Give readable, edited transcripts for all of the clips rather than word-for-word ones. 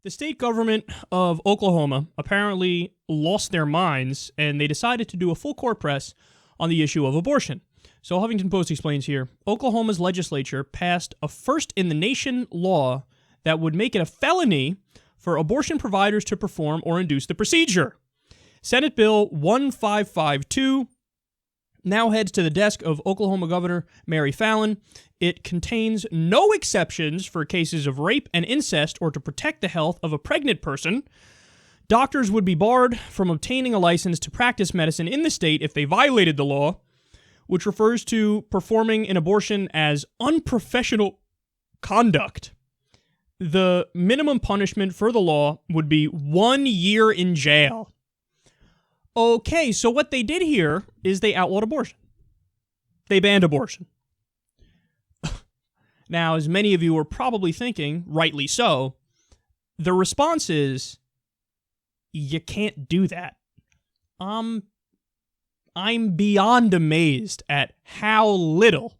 The state government of Oklahoma apparently lost their minds, and they decided to do a full court press on the issue of abortion. So Huffington Post explains here, Oklahoma's legislature passed a first-in-the-nation law that would make it a felony for abortion providers to perform or induce the procedure. Senate Bill 1552 now heads to the desk of Oklahoma Governor Mary Fallin. It contains no exceptions for cases of rape and incest or to protect the health of a pregnant person. Doctors would be barred from obtaining a license to practice medicine in the state if they violated the law, which refers to performing an abortion as unprofessional conduct. The minimum punishment for the law would be 1 year in jail. Okay, so what they did here is they outlawed abortion. They banned abortion. Now, as many of you are probably thinking, rightly so, the response is, you can't do that. I'm beyond amazed at how little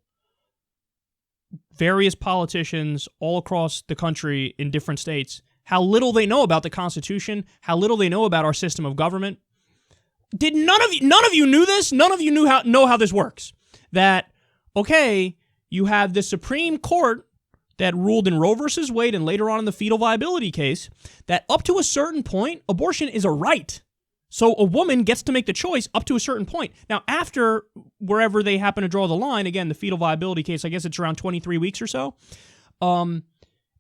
various politicians all across the country in different states, how little they know about the Constitution, how little they know about our system of government. Did none of you knew this? None of you know how this works. That, okay, you have the Supreme Court that ruled in Roe versus Wade and later on in the fetal viability case that up to a certain point, abortion is a right. So a woman gets to make the choice up to a certain point. Now, after wherever they happen to draw the line, again, the fetal viability case, I guess it's around 23 weeks or so.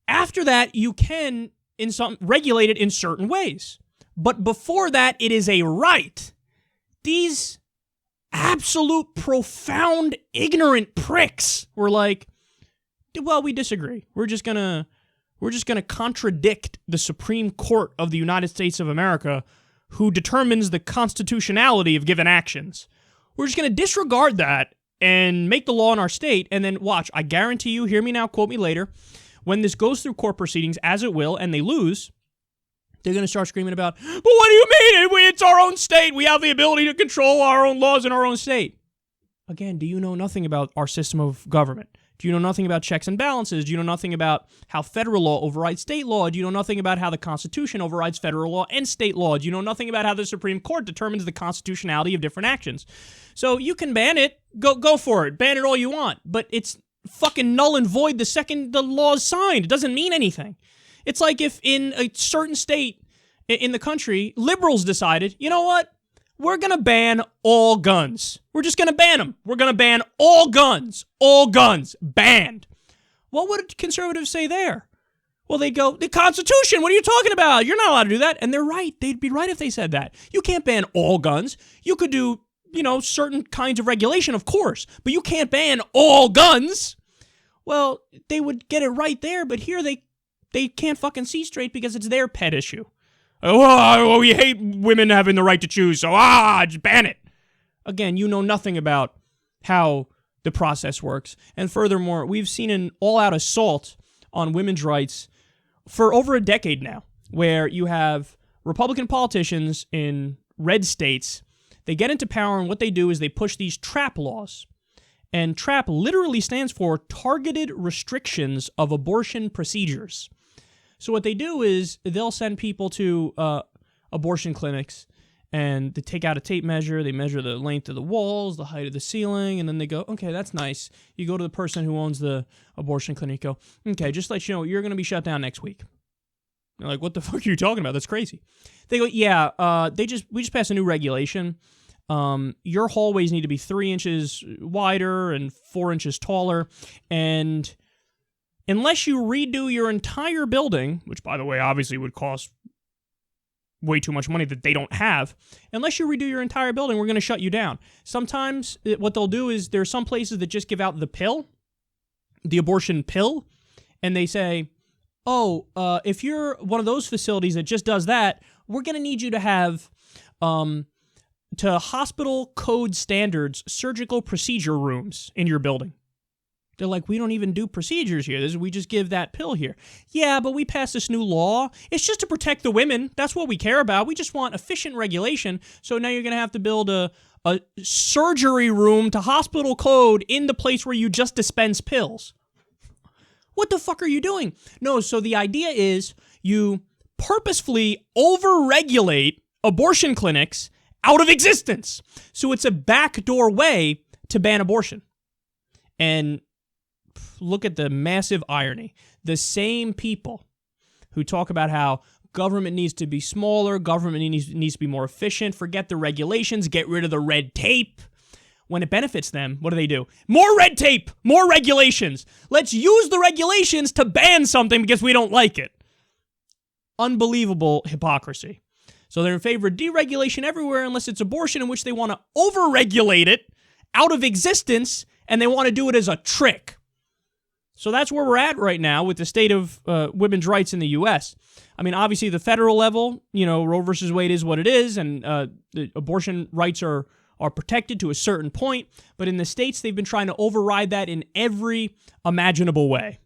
After that, you can regulate it in certain ways. But before that, it is a right. These absolute, profound, ignorant pricks were like, well, we disagree. We're just gonna contradict the Supreme Court of the United States of America, who determines the constitutionality of given actions. We're just gonna disregard that and make the law in our state, and then watch. I guarantee you, hear me now, quote me later, when this goes through court proceedings, as it will, and they lose, they're going to start screaming about, but what do you mean? It's our own state. We have the ability to control our own laws in our own state. Again, do you know nothing about our system of government? Do you know nothing about checks and balances? Do you know nothing about how federal law overrides state law? Do you know nothing about how the Constitution overrides federal law and state law? Do you know nothing about how the Supreme Court determines the constitutionality of different actions? So you can ban it. Go for it. Ban it all you want. But it's fucking null and void the second the law is signed. It doesn't mean anything. It's like if in a certain state in the country, liberals decided, you know what? We're going to ban all guns. We're just going to ban them. We're going to ban all guns. All guns. Banned. What would conservatives say there? Well, they'd go, the Constitution, what are you talking about? You're not allowed to do that. And they're right. They'd be right if they said that. You can't ban all guns. You could do, certain kinds of regulation, of course. But you can't ban all guns. Well, they would get it right there, but here they can't fucking see straight because it's their pet issue. Oh, we hate women having the right to choose, so just ban it. Again, you know nothing about how the process works. And furthermore, we've seen an all-out assault on women's rights for over a decade now, where you have Republican politicians in red states. They get into power, and what they do is they push these TRAP laws. And TRAP literally stands for Targeted Restrictions of Abortion Procedures. So what they do is they'll send people to abortion clinics, and they take out a tape measure, they measure the length of the walls, the height of the ceiling, and then they go, okay, that's nice. You go to the person who owns the abortion clinic, go, okay, just let you know, you're going to be shut down next week. They're like, what the fuck are you talking about? That's crazy. They go, yeah, we just passed a new regulation. Your hallways need to be 3 inches wider and 4 inches taller, and unless you redo your entire building, which, by the way, obviously would cost way too much money that they don't have, unless you redo your entire building, we're going to shut you down. Sometimes what they'll do is there are some places that just give out the pill, the abortion pill, and they say, if you're one of those facilities that just does that, we're going to need you to have, to hospital code standards, surgical procedure rooms in your building. They're like, we don't even do procedures here. We just give that pill here. Yeah, but we passed this new law. It's just to protect the women. That's what we care about. We just want efficient regulation. So now you're going to have to build a surgery room to hospital code in the place where you just dispense pills. What the fuck are you doing? No, so the idea is you purposefully overregulate abortion clinics out of existence. So it's a backdoor way to ban abortion. And look at the massive irony. The same people who talk about how government needs to be smaller, government needs to be more efficient, forget the regulations, get rid of the red tape. When it benefits them, what do? More red tape, more regulations. Let's use the regulations to ban something because we don't like it. Unbelievable hypocrisy. So they're in favor of deregulation everywhere unless it's abortion, in which they want to overregulate it out of existence, and they want to do it as a trick. So that's where we're at right now with the state of women's rights in the U.S. I mean, obviously, the federal level, Roe versus Wade is what it is, and the abortion rights are protected to a certain point. But in the states, they've been trying to override that in every imaginable way.